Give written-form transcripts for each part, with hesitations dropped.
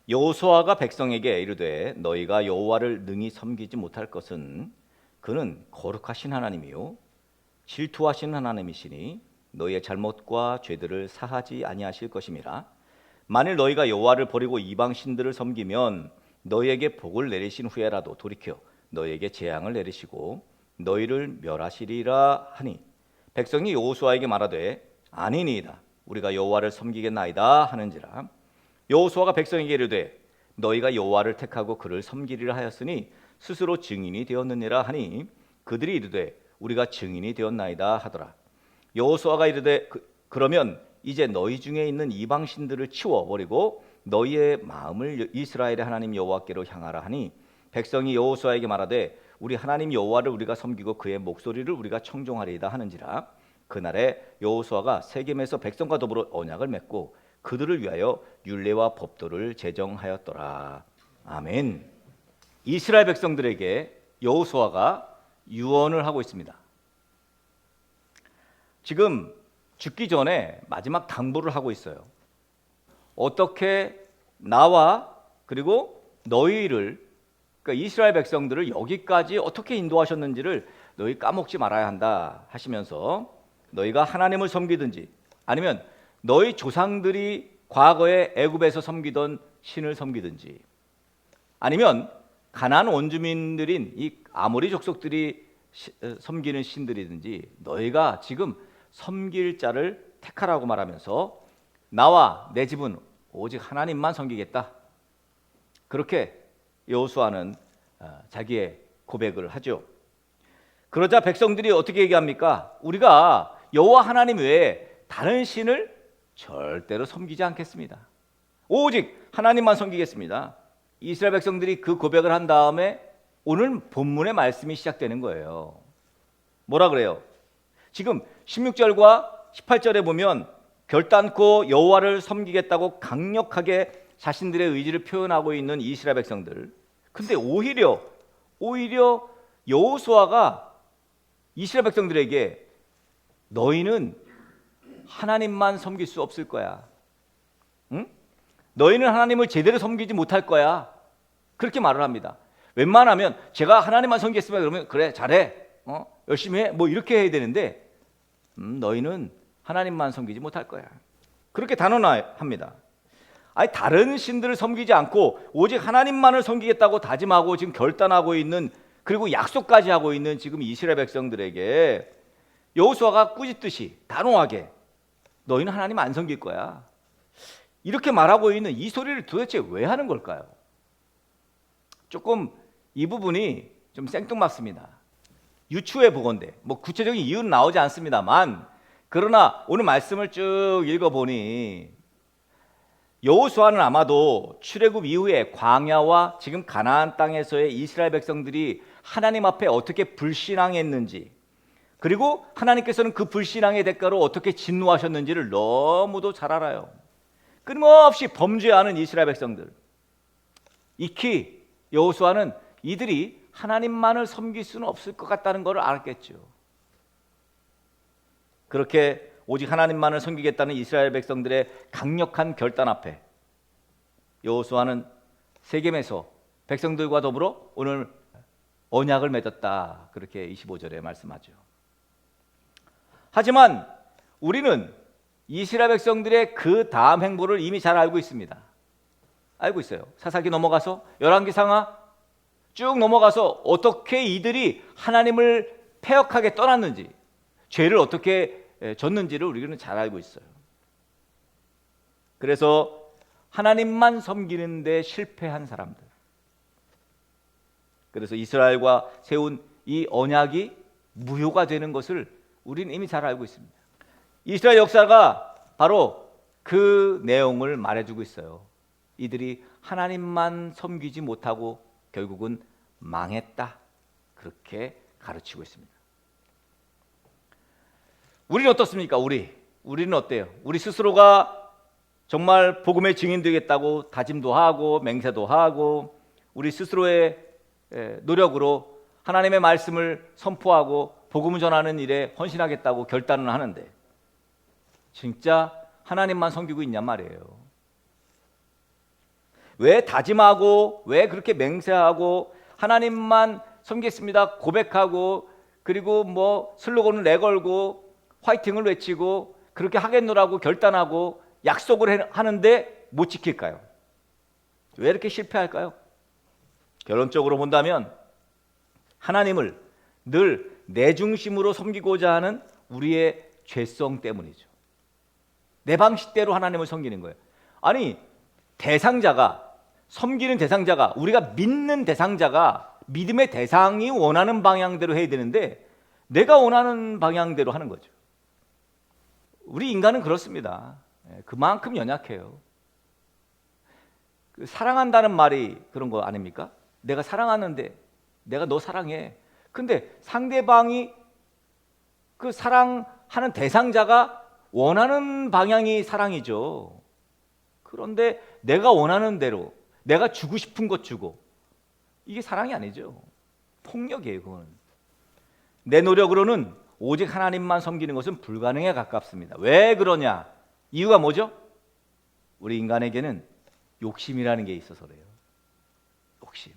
여호수아가 백성에게 이르되 너희가 여호와를 능히 섬기지 못할 것은 그는 거룩하신 하나님이요 질투하신 하나님이시니 너희의 잘못과 죄들을 사하지 아니하실 것임이라. 만일 너희가 여호와를 버리고 이방 신들을 섬기면 너희에게 복을 내리신 후에라도 돌이켜 너희에게 재앙을 내리시고 너희를 멸하시리라 하니 백성이 여호수아에게 말하되 아니니이다 우리가 여호와를 섬기겠나이다 하는지라. 여호수아가 백성에게 이르되 너희가 여호와를 택하고 그를 섬기리라 하였으니 스스로 증인이 되었느니라 하니 그들이 이르되 우리가 증인이 되었나이다 하더라. 여호수아가 이르되 그러면 이제 너희 중에 있는 이방 신들을 치워버리고 너희의 마음을 이스라엘의 하나님 여호와께로 향하라 하니 백성이 여호수아에게 말하되 우리 하나님 여호와를 우리가 섬기고 그의 목소리를 우리가 청종하리이다 하는지라. 그날에 여호수아가 세겜에서 백성과 더불어 언약을 맺고 그들을 위하여 율례와 법도를 제정하였더라. 아멘. 이스라엘 백성들에게 여호수아가 유언을 하고 있습니다. 지금 죽기 전에 마지막 당부를 하고 있어요. 어떻게 나와 그리고 너희를, 그러니까 이스라엘 백성들을 여기까지 어떻게 인도하셨는지를 너희 까먹지 말아야 한다 하시면서 너희가 하나님을 섬기든지 아니면 너희 조상들이 과거에 애굽에서 섬기던 신을 섬기든지 아니면 가나안 원주민들인 이 아모리 족속들이 섬기는 신들이든지 너희가 지금 섬길 자를 택하라고 말하면서 나와 내 집은 오직 하나님만 섬기겠다. 그렇게 여호수아는 자기의 고백을 하죠. 그러자 백성들이 어떻게 얘기합니까? 우리가 여호와 하나님 외에 다른 신을 절대로 섬기지 않겠습니다. 오직 하나님만 섬기겠습니다. 이스라엘 백성들이 그 고백을 한 다음에 오늘 본문의 말씀이 시작되는 거예요. 뭐라 그래요? 지금 16절과 18절에 보면 결단코 여호와를 섬기겠다고 강력하게 자신들의 의지를 표현하고 있는 이스라엘 백성들. 근데 오히려 여호수아가 이스라엘 백성들에게 너희는 하나님만 섬길 수 없을 거야. 응? 너희는 하나님을 제대로 섬기지 못할 거야. 그렇게 말을 합니다. 웬만하면 제가 하나님만 섬기겠습니다. 그러면 그래 잘해. 열심히 해. 뭐 이렇게 해야 되는데 너희는 하나님만 섬기지 못할 거야. 그렇게 단언합니다. 아니 다른 신들을 섬기지 않고 오직 하나님만을 섬기겠다고 다짐하고 지금 결단하고 있는 그리고 약속까지 하고 있는 지금 이스라엘 백성들에게 여호수아가 꾸짖듯이 단호하게 너희는 하나님 안 섬길 거야. 이렇게 말하고 있는 이 소리를 도대체 왜 하는 걸까요? 조금 이 부분이 좀 생뚱맞습니다. 유추해 보건대 뭐 구체적인 이유는 나오지 않습니다만 그러나 오늘 말씀을 쭉 읽어보니 여호수아는 아마도 출애굽 이후에 광야와 지금 가나안 땅에서의 이스라엘 백성들이 하나님 앞에 어떻게 불신앙했는지 그리고 하나님께서는 그 불신앙의 대가로 어떻게 진노하셨는지를 너무도 잘 알아요. 끊임없이 범죄하는 이스라엘 백성들. 익히 여호수아는 이들이 하나님만을 섬길 수는 없을 것 같다는 것을 알았겠죠. 그렇게 오직 하나님만을 섬기겠다는 이스라엘 백성들의 강력한 결단 앞에 여호수아는 세겜에서 백성들과 더불어 오늘 언약을 맺었다. 그렇게 25절에 말씀하죠. 하지만 우리는 이스라엘 백성들의 그 다음 행보를 이미 잘 알고 있습니다. 알고 있어요. 사사기 넘어가서 열왕기상하 쭉 넘어가서 어떻게 이들이 하나님을 패역하게 떠났는지 죄를 어떻게 졌는지를 우리는 잘 알고 있어요. 그래서 하나님만 섬기는 데 실패한 사람들, 그래서 이스라엘과 세운 이 언약이 무효가 되는 것을 우리는 이미 잘 알고 있습니다. 이스라엘 역사가 바로 그 내용을 말해주고 있어요. 이들이 하나님만 섬기지 못하고 결국은 망했다. 그렇게 가르치고 있습니다. 우리는 어떻습니까? 우리는 어때요? 우리 스스로가 정말 복음의 증인 되겠다고 다짐도 하고 맹세도 하고 우리 스스로의 노력으로 하나님의 말씀을 선포하고 복음을 전하는 일에 헌신하겠다고 결단을 하는데 진짜 하나님만 섬기고 있냔 말이에요. 왜 다짐하고 왜 그렇게 맹세하고 하나님만 섬기겠습니다 고백하고 그리고 뭐 슬로건을 내걸고 화이팅을 외치고 그렇게 하겠노라고 결단하고 약속을 하는데 못 지킬까요? 왜 이렇게 실패할까요? 결론적으로 본다면 하나님을 늘 내 중심으로 섬기고자 하는 우리의 죄성 때문이죠. 내 방식대로 하나님을 섬기는 거예요. 아니 대상자가 섬기는 대상자가 우리가 믿는 대상자가 믿음의 대상이 원하는 방향대로 해야 되는데 내가 원하는 방향대로 하는 거죠. 우리 인간은 그렇습니다. 그만큼 연약해요. 사랑한다는 말이 그런 거 아닙니까? 내가 사랑하는데 내가 너 사랑해. 근데 상대방이 그 사랑하는 대상자가 원하는 방향이 사랑이죠. 그런데 내가 원하는 대로 내가 주고 싶은 것 주고 이게 사랑이 아니죠. 폭력이에요. 그건. 내 노력으로는 오직 하나님만 섬기는 것은 불가능에 가깝습니다. 왜 그러냐? 이유가 뭐죠? 우리 인간에게는 욕심이라는 게 있어서 그래요. 욕심.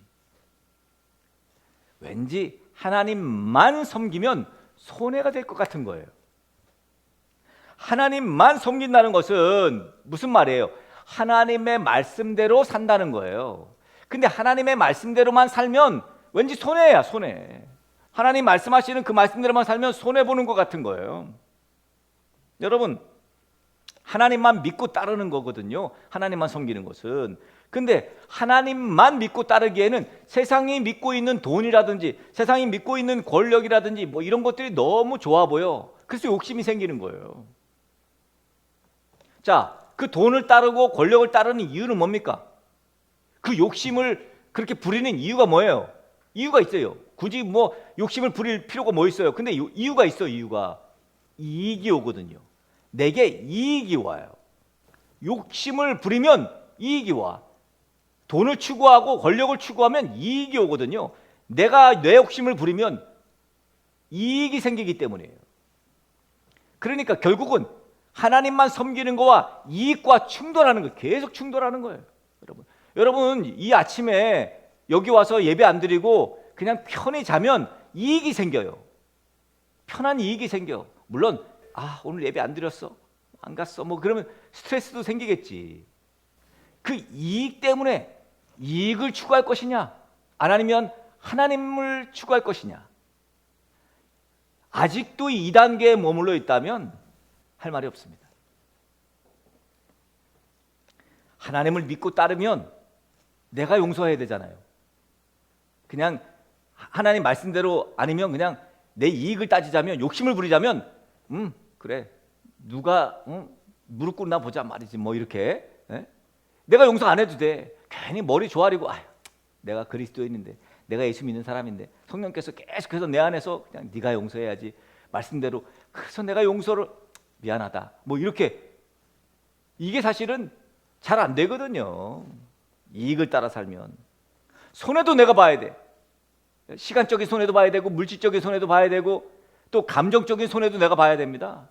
왠지 하나님만 섬기면 손해가 될 것 같은 거예요. 하나님만 섬긴다는 것은 무슨 말이에요? 하나님의 말씀대로 산다는 거예요. 근데 하나님의 말씀대로만 살면 왠지 손해야, 손해. 하나님 말씀하시는 그 말씀대로만 살면 손해보는 것 같은 거예요. 여러분, 하나님만 믿고 따르는 거거든요. 하나님만 섬기는 것은. 근데 하나님만 믿고 따르기에는 세상이 믿고 있는 돈이라든지 세상이 믿고 있는 권력이라든지 뭐 이런 것들이 너무 좋아 보여. 그래서 욕심이 생기는 거예요. 자, 그 돈을 따르고 권력을 따르는 이유는 뭡니까? 그 욕심을 그렇게 부리는 이유가 뭐예요? 이유가 있어요. 굳이 뭐 욕심을 부릴 필요가 뭐 있어요? 근데 이유가 있어. 이유가 이익이 오거든요. 내게 이익이 와요. 욕심을 부리면 이익이 와. 돈을 추구하고 권력을 추구하면 이익이 오거든요. 내가 내 욕심을 부리면 이익이 생기기 때문이에요. 그러니까 결국은 하나님만 섬기는 거와 이익과 충돌하는 거예요. 계속 충돌하는 거예요. 여러분 이 아침에 여기 와서 예배 안 드리고 그냥 편히 자면 이익이 생겨요. 편한 이익이 생겨. 물론 오늘 예배 안 드렸어, 안 갔어, 뭐 그러면 스트레스도 생기겠지. 그 이익 때문에 이익을 추구할 것이냐, 안 아니면 하나님을 추구할 것이냐. 아직도 2단계에 머물러 있다면 할 말이 없습니다. 하나님을 믿고 따르면 내가 용서해야 되잖아요. 그냥 하나님 말씀대로 아니면 그냥 내 이익을 따지자면, 욕심을 부리자면 그래, 누가 무릎 꿇나 보자 말이지, 뭐 이렇게. 내가 용서 안 해도 돼. 괜히 머리 조아리고 내가 그리스도인인데, 내가 예수 믿는 사람인데 성령께서 계속해서 내 안에서 그냥 네가 용서해야지, 말씀대로. 그래서 내가 용서를, 미안하다, 뭐 이렇게. 이게 사실은 잘 안 되거든요. 이익을 따라 살면 손해도 내가 봐야 돼. 시간적인 손해도 봐야 되고, 물질적인 손해도 봐야 되고, 또 감정적인 손해도 내가 봐야 됩니다.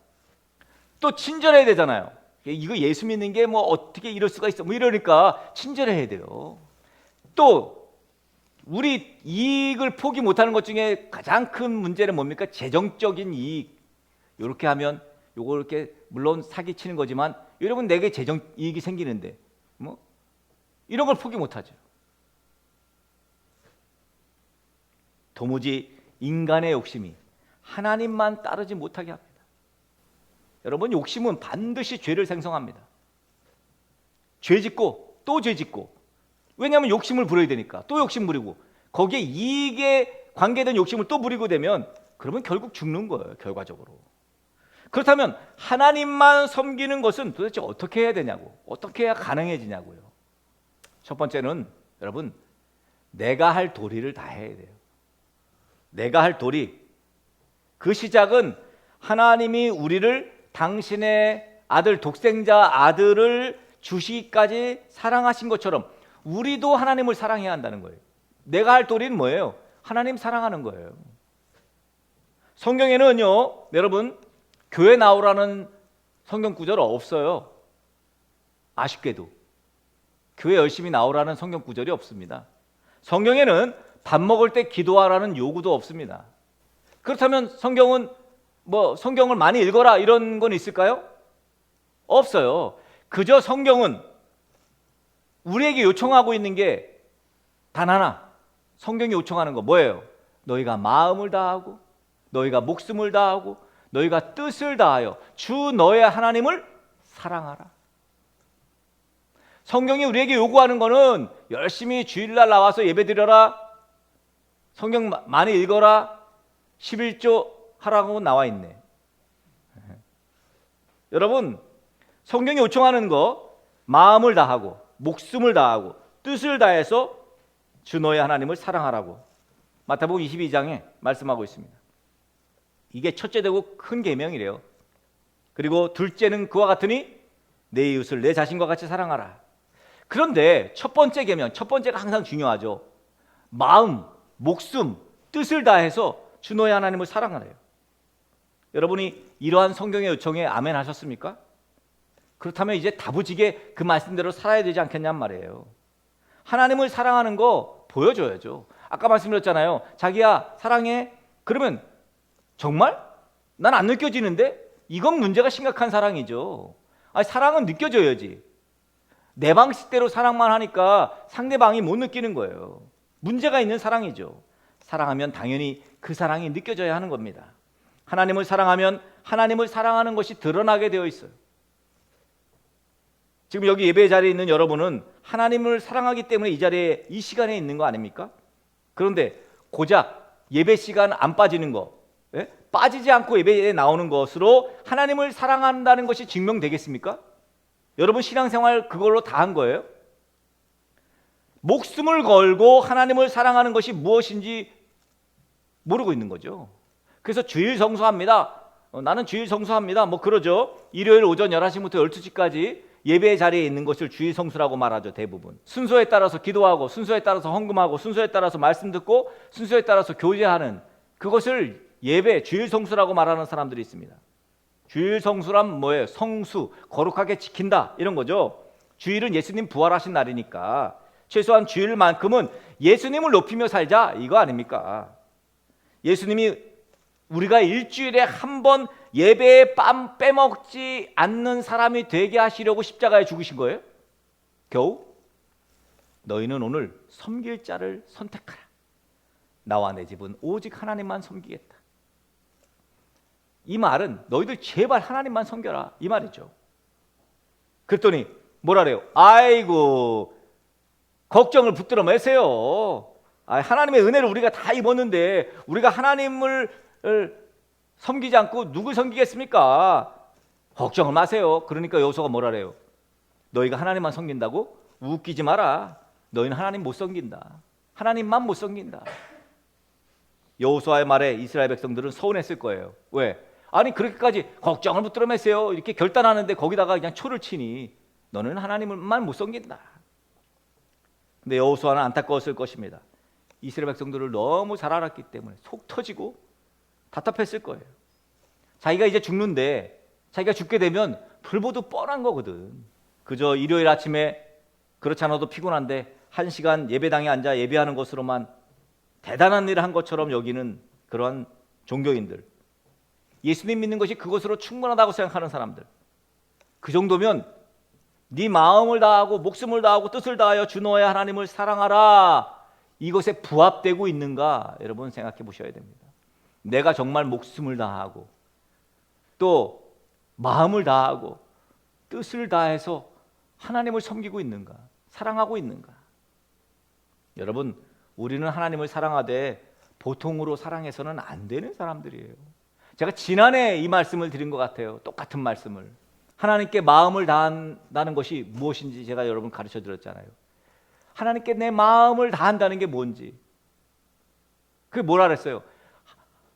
또 친절해야 되잖아요. 이거 예수 믿는 게 뭐 어떻게 이럴 수가 있어, 뭐 이러니까 친절해야 돼요. 또 우리 이익을 포기 못하는 것 중에 가장 큰 문제는 뭡니까? 재정적인 이익. 이렇게 하면 요거 이렇게 물론 사기치는 거지만, 여러분 내게 재정 이익이 생기는데 뭐 이런 걸 포기 못하죠. 도무지 인간의 욕심이 하나님만 따르지 못하게 합니다. 여러분, 욕심은 반드시 죄를 생성합니다. 죄 짓고 또 죄 짓고. 왜냐하면 욕심을 부려야 되니까 또 욕심 부리고, 거기에 이익에 관계된 욕심을 또 부리고 되면 그러면 결국 죽는 거예요, 결과적으로. 그렇다면 하나님만 섬기는 것은 도대체 어떻게 해야 되냐고, 어떻게 해야 가능해지냐고요. 첫 번째는 여러분, 내가 할 도리를 다 해야 돼요. 내가 할 도리. 그 시작은 하나님이 우리를 당신의 아들, 독생자 아들을 주시기까지 사랑하신 것처럼 우리도 하나님을 사랑해야 한다는 거예요. 내가 할 도리는 뭐예요? 하나님 사랑하는 거예요. 성경에는요, 여러분, 교회 나오라는 성경 구절 없어요. 아쉽게도 교회 열심히 나오라는 성경 구절이 없습니다. 성경에는 밥 먹을 때 기도하라는 요구도 없습니다. 그렇다면 성경을 많이 읽어라 이런 건 있을까요? 없어요. 그저 성경은 우리에게 요청하고 있는 게 단 하나, 성경이 요청하는 거 뭐예요? 너희가 마음을 다하고 너희가 목숨을 다하고 너희가 뜻을 다하여 주 너의 하나님을 사랑하라. 성경이 우리에게 요구하는 거는 열심히 주일날 나와서 예배드려라, 성경 많이 읽어라, 11조 하라고 나와 있네. 여러분, 성경이 요청하는 거 마음을 다하고 목숨을 다하고 뜻을 다해서 주 너의 하나님을 사랑하라고 마태복음 22장에 말씀하고 있습니다. 이게 첫째 되고 큰 계명이래요. 그리고 둘째는 그와 같으니 내 이웃을 내 자신과 같이 사랑하라. 그런데 첫 번째 계명, 첫 번째가 항상 중요하죠. 마음, 목숨, 뜻을 다해서 주 너의 하나님을 사랑하래요. 여러분이 이러한 성경의 요청에 아멘 하셨습니까? 그렇다면 이제 다부지게 그 말씀대로 살아야 되지 않겠냔 말이에요. 하나님을 사랑하는 거 보여줘야죠. 아까 말씀드렸잖아요. 자기야 사랑해. 그러면 정말? 난 안 느껴지는데? 이건 문제가 심각한 사랑이죠. 아니, 사랑은 느껴져야지. 내 방식대로 사랑만 하니까 상대방이 못 느끼는 거예요. 문제가 있는 사랑이죠. 사랑하면 당연히 그 사랑이 느껴져야 하는 겁니다. 하나님을 사랑하면 하나님을 사랑하는 것이 드러나게 되어 있어요. 지금 여기 예배 자리에 있는 여러분은 하나님을 사랑하기 때문에 이 자리에 이 시간에 있는 거 아닙니까? 그런데 고작 예배 시간 안 빠지는 거, 빠지지 않고 예배에 나오는 것으로 하나님을 사랑한다는 것이 증명되겠습니까? 여러분 신앙생활 그걸로 다 한 거예요? 목숨을 걸고 하나님을 사랑하는 것이 무엇인지 모르고 있는 거죠. 그래서 주일 성수합니다. 나는 주일 성수합니다. 뭐 그러죠. 일요일 오전 11시부터 12시까지 예배 자리에 있는 것을 주일 성수라고 말하죠. 대부분 순서에 따라서 기도하고 순서에 따라서 헌금하고 순서에 따라서 말씀 듣고 순서에 따라서 교제하는 그것을 예배 주일 성수라고 말하는 사람들이 있습니다. 주일 성수란 뭐예요? 성수, 거룩하게 지킨다 이런 거죠. 주일은 예수님 부활하신 날이니까 최소한 주일만큼은 예수님을 높이며 살자 이거 아닙니까? 예수님이 우리가 일주일에 한 번 예배에 빰 빼먹지 않는 사람이 되게 하시려고 십자가에 죽으신 거예요? 겨우? 너희는 오늘 섬길 자를 선택하라. 나와 내 집은 오직 하나님만 섬기겠다. 이 말은 너희들 제발 하나님만 섬겨라 이 말이죠. 그랬더니 뭐라 그래요? 아이고 걱정을 붙들어 매세요. 하나님의 은혜를 우리가 다 입었는데 우리가 하나님을 섬기지 않고 누굴 섬기겠습니까? 걱정을 마세요. 그러니까 여호수아가 뭐라 그래요? 너희가 하나님만 섬긴다고? 웃기지 마라. 너희는 하나님 못 섬긴다. 하나님만 못 섬긴다. 여호수아의 말에 이스라엘 백성들은 서운했을 거예요. 왜? 아니 그렇게까지 걱정을 붙들어 매세요 이렇게 결단하는데 거기다가 그냥 초를 치니 너는 하나님만 못 섬긴다. 근데 여호수아는 안타까웠을 것입니다. 이스라엘 백성들을 너무 잘 알았기 때문에 속 터지고 답답했을 거예요. 자기가 이제 죽는데 자기가 죽게 되면 불보듯 뻔한 거거든. 그저 일요일 아침에 그렇지 않아도 피곤한데 1시간 예배당에 앉아 예배하는 것으로만 대단한 일을 한 것처럼 여기는 그러한 종교인들, 예수님 믿는 것이 그것으로 충분하다고 생각하는 사람들, 그 정도면 네 마음을 다하고 목숨을 다하고 뜻을 다하여 주 너의 하나님을 사랑하라 이것에 부합되고 있는가 여러분 생각해 보셔야 됩니다. 내가 정말 목숨을 다하고 또 마음을 다하고 뜻을 다해서 하나님을 섬기고 있는가, 사랑하고 있는가. 여러분 우리는 하나님을 사랑하되 보통으로 사랑해서는 안 되는 사람들이에요. 제가 지난해 이 말씀을 드린 것 같아요. 똑같은 말씀을. 하나님께 마음을 다한다는 것이 무엇인지 제가 여러분 가르쳐 드렸잖아요. 하나님께 내 마음을 다한다는 게 뭔지. 그게 뭐라 그랬어요?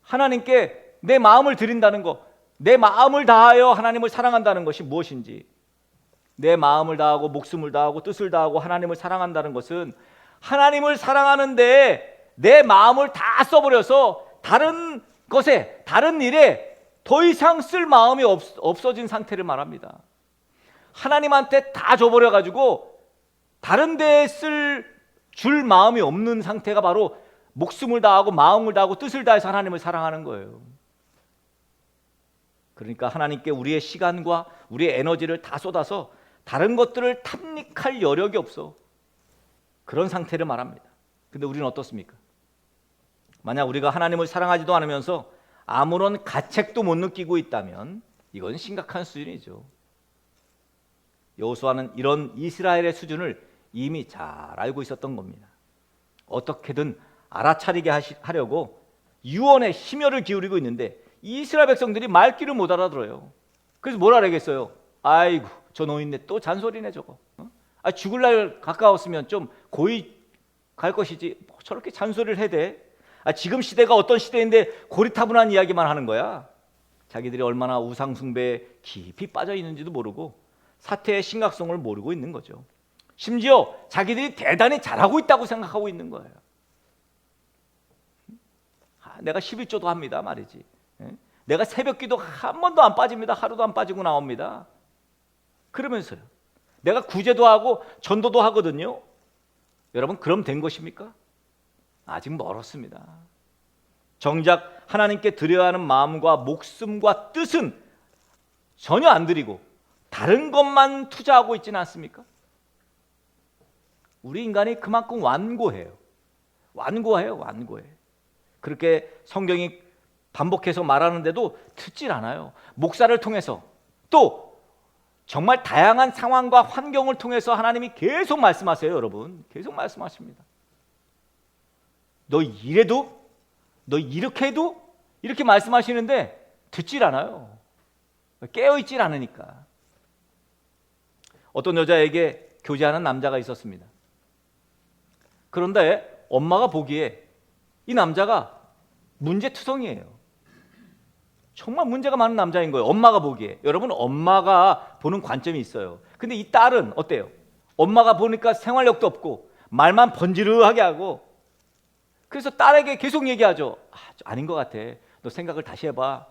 하나님께 내 마음을 드린다는 거, 내 마음을 다하여 하나님을 사랑한다는 것이 무엇인지. 내 마음을 다하고 목숨을 다하고 뜻을 다하고 하나님을 사랑한다는 것은 하나님을 사랑하는데 내 마음을 다 써버려서 다른 것에, 다른 일에 더 이상 쓸 마음이 없어진 상태를 말합니다. 하나님한테 다 줘버려가지고 다른 데에 줄 마음이 없는 상태가 바로 목숨을 다하고 마음을 다하고 뜻을 다해서 하나님을 사랑하는 거예요. 그러니까 하나님께 우리의 시간과 우리의 에너지를 다 쏟아서 다른 것들을 탐닉할 여력이 없어. 그런 상태를 말합니다. 근데 우리는 어떻습니까? 만약 우리가 하나님을 사랑하지도 않으면서 아무런 가책도 못 느끼고 있다면 이건 심각한 수준이죠. 여호수아는 이런 이스라엘의 수준을 이미 잘 알고 있었던 겁니다. 어떻게든 알아차리게 하려고 유언에 심혈을 기울이고 있는데 이스라엘 백성들이 말귀를 못 알아들어요. 그래서 뭐라 그러겠어요? 아이고 저 노인네 또 잔소리네 저거. 죽을 날 가까웠으면 좀 고이 갈 것이지 뭐 저렇게 잔소리를 해대. 지금 시대가 어떤 시대인데 고리타분한 이야기만 하는 거야. 자기들이 얼마나 우상숭배에 깊이 빠져 있는지도 모르고 사태의 심각성을 모르고 있는 거죠. 심지어 자기들이 대단히 잘하고 있다고 생각하고 있는 거예요. 내가 11조도 합니다 말이지. 내가 새벽기도 한 번도 안 빠집니다. 하루도 안 빠지고 나옵니다. 그러면서요. 내가 구제도 하고 전도도 하거든요. 여러분 그럼 된 것입니까? 아직 멀었습니다. 정작 하나님께 드려야 하는 마음과 목숨과 뜻은 전혀 안 드리고 다른 것만 투자하고 있지는 않습니까? 우리 인간이 그만큼 완고해요. 완고해. 그렇게 성경이 반복해서 말하는데도 듣질 않아요. 목사를 통해서 또 정말 다양한 상황과 환경을 통해서 하나님이 계속 말씀하세요. 여러분 계속 말씀하십니다. 너 이래도? 너 이렇게 해도? 이렇게 말씀하시는데 듣질 않아요. 깨어있질 않으니까. 어떤 여자에게 교제하는 남자가 있었습니다. 그런데 엄마가 보기에 이 남자가 문제투성이에요. 정말 문제가 많은 남자인 거예요. 엄마가 보기에. 여러분 엄마가 보는 관점이 있어요. 근데 이 딸은 어때요? 엄마가 보니까 생활력도 없고 말만 번지르하게 하고 그래서 딸에게 계속 얘기하죠. 아닌 것 같아. 너 생각을 다시 해봐.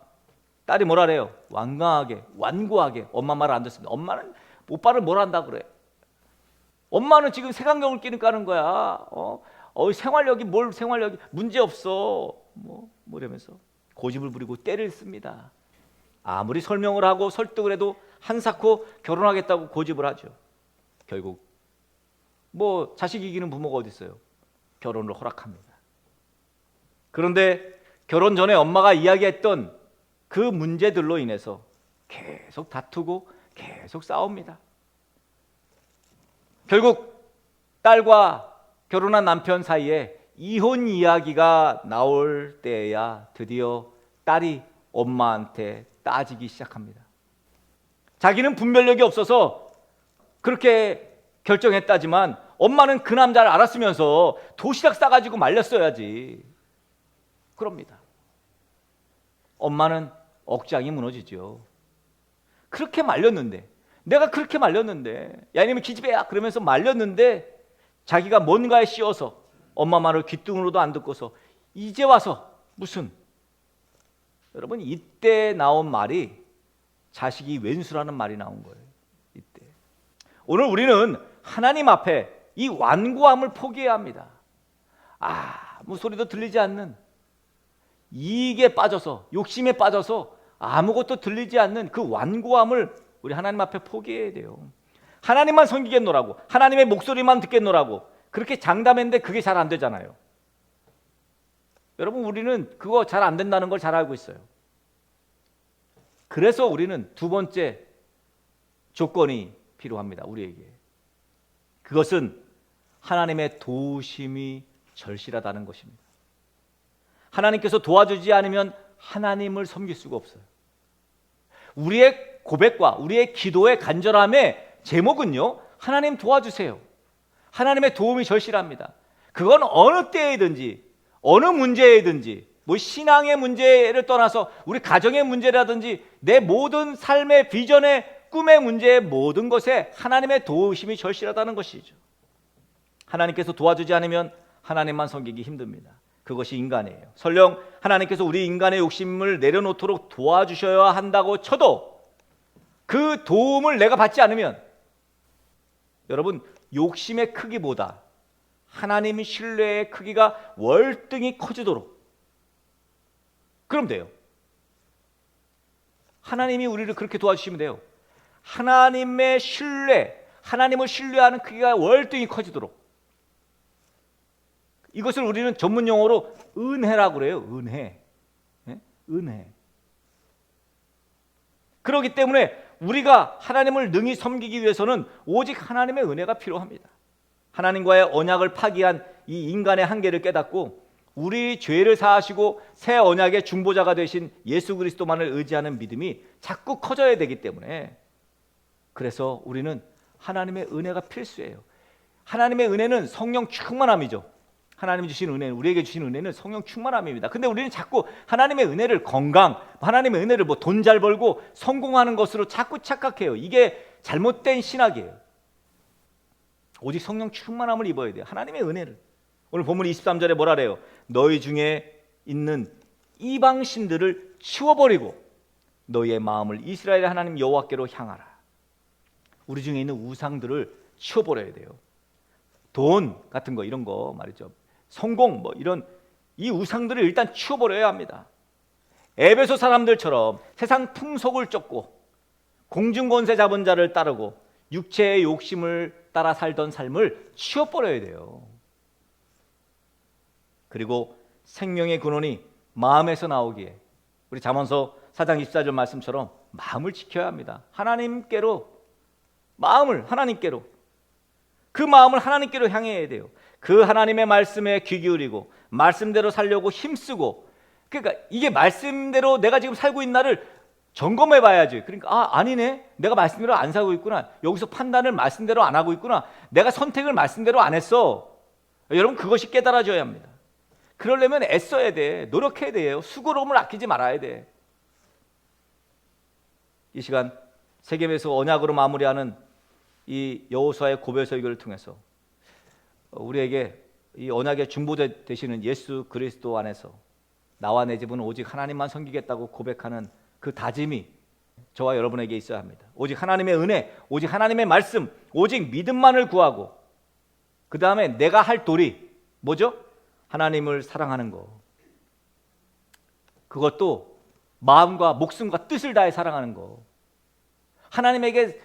딸이 뭐라 그래요? 완고하게 엄마 말을 안 듣습니다. 엄마는 오빠를 뭘 한다 그래. 엄마는 지금 색안경을 끼는 까는 거야. 생활력이 문제없어. 이러면서 고집을 부리고 때를 씁니다. 아무리 설명을 하고 설득을 해도 한사코 결혼하겠다고 고집을 하죠. 결국 자식 이기는 부모가 어디 있어요? 결혼을 허락합니다. 그런데 결혼 전에 엄마가 이야기했던 그 문제들로 인해서 계속 다투고 계속 싸웁니다. 결국 딸과 결혼한 남편 사이에 이혼 이야기가 나올 때야 드디어 딸이 엄마한테 따지기 시작합니다. 자기는 분별력이 없어서 그렇게 결정했다지만 엄마는 그 남자를 알았으면서 도시락 싸가지고 말렸어야지. 그럽니다. 엄마는 억장이 무너지죠. 그렇게 말렸는데 내가 그렇게 말렸는데 야 이놈의 기집애야 그러면서 말렸는데 자기가 뭔가에 씌워서 엄마 말을 귓등으로도 안 듣고서 이제 와서 무슨 여러분 이때 나온 말이 자식이 왼수라는 말이 나온 거예요. 이때 오늘 우리는 하나님 앞에 이 완고함을 포기해야 합니다. 아무 소리도 들리지 않는 이익에 빠져서 욕심에 빠져서 아무것도 들리지 않는 그 완고함을 우리 하나님 앞에 포기해야 돼요. 하나님만 섬기겠노라고 하나님의 목소리만 듣겠노라고 그렇게 장담했는데 그게 잘 안 되잖아요. 여러분 우리는 그거 잘 안 된다는 걸 잘 알고 있어요. 그래서 우리는 두 번째 조건이 필요합니다. 우리에게 그것은 하나님의 도우심이 절실하다는 것입니다. 하나님께서 도와주지 않으면 하나님을 섬길 수가 없어요. 우리의 고백과 우리의 기도의 간절함의 제목은요, 하나님 도와주세요. 하나님의 도움이 절실합니다. 그건 어느 때이든지 어느 문제이든지 신앙의 문제를 떠나서 우리 가정의 문제라든지 내 모든 삶의 비전의 꿈의 문제의 모든 것에 하나님의 도우심이 절실하다는 것이죠. 하나님께서 도와주지 않으면 하나님만 섬기기 힘듭니다. 그것이 인간이에요. 설령 하나님께서 우리 인간의 욕심을 내려놓도록 도와주셔야 한다고 쳐도 그 도움을 내가 받지 않으면 여러분, 욕심의 크기보다 하나님 신뢰의 크기가 월등히 커지도록 그럼 돼요. 하나님이 우리를 그렇게 도와주시면 돼요. 하나님의 신뢰, 하나님을 신뢰하는 크기가 월등히 커지도록. 이것을 우리는 전문 용어로 은혜라고 그래요. 은혜. 네? 은혜. 그렇기 때문에 우리가 하나님을 능히 섬기기 위해서는 오직 하나님의 은혜가 필요합니다. 하나님과의 언약을 파기한 이 인간의 한계를 깨닫고 우리 죄를 사하시고 새 언약의 중보자가 되신 예수 그리스도만을 의지하는 믿음이 자꾸 커져야 되기 때문에, 그래서 우리는 하나님의 은혜가 필수예요. 하나님의 은혜는 성령 충만함이죠. 하나님이 주신 은혜는, 우리에게 주신 은혜는 성령 충만함입니다. 근데 우리는 자꾸 하나님의 은혜를 건강, 하나님의 은혜를 뭐 돈 잘 벌고 성공하는 것으로 자꾸 착각해요. 이게 잘못된 신학이에요. 오직 성령 충만함을 입어야 돼요. 하나님의 은혜를. 오늘 본문 23절에 뭐라 그래요? 너희 중에 있는 이방 신들을 치워버리고 너희의 마음을 이스라엘의 하나님 여호와께로 향하라. 우리 중에 있는 우상들을 치워버려야 돼요. 돈 같은 거, 이런 거 말이죠. 성공, 뭐 이런 이 우상들을 일단 치워버려야 합니다. 에베소 사람들처럼 세상 풍속을 쫓고 공중권세 잡은 자를 따르고 육체의 욕심을 따라 살던 삶을 치워버려야 돼요. 그리고 생명의 근원이 마음에서 나오기에 우리 잠언서 4장 24절 말씀처럼 마음을 지켜야 합니다. 하나님께로, 마음을 하나님께로, 그 마음을 하나님께로 향해야 돼요. 그 하나님의 말씀에 귀 기울이고 말씀대로 살려고 힘쓰고, 그러니까 이게 말씀대로 내가 지금 살고 있나를 점검해 봐야지. 그러니까 아니네, 내가 말씀대로 안 살고 있구나, 여기서 판단을 말씀대로 안 하고 있구나, 내가 선택을 말씀대로 안 했어. 여러분, 그것이 깨달아져야 합니다. 그러려면 애써야 돼, 노력해야 돼요. 수고로움을 아끼지 말아야 돼. 이 시간 세겜에서 언약으로 마무리하는 이 여호수아의 고별 설교를 통해서 우리에게 이 언약의 중보자 되시는 예수 그리스도 안에서 나와 내 집은 오직 하나님만 섬기겠다고 고백하는 그 다짐이 저와 여러분에게 있어야 합니다. 오직 하나님의 은혜, 오직 하나님의 말씀, 오직 믿음만을 구하고, 그 다음에 내가 할 도리 뭐죠? 하나님을 사랑하는 거. 그것도 마음과 목숨과 뜻을 다해 사랑하는 거. 하나님에게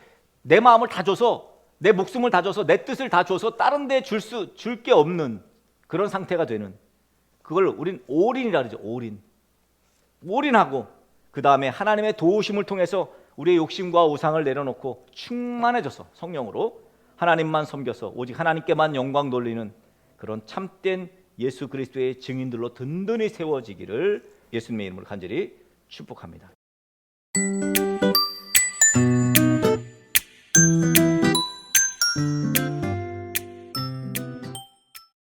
내 마음을 다 줘서, 내 목숨을 다 줘서, 내 뜻을 다 줘서 다른 데 줄 게 없는 그런 상태가 되는, 그걸 우린 올인이라 그러죠. 올인하고 그 다음에 하나님의 도우심을 통해서 우리의 욕심과 우상을 내려놓고 충만해져서 성령으로 하나님만 섬겨서 오직 하나님께만 영광 돌리는 그런 참된 예수 그리스도의 증인들로 든든히 세워지기를 예수님의 이름으로 간절히 축복합니다.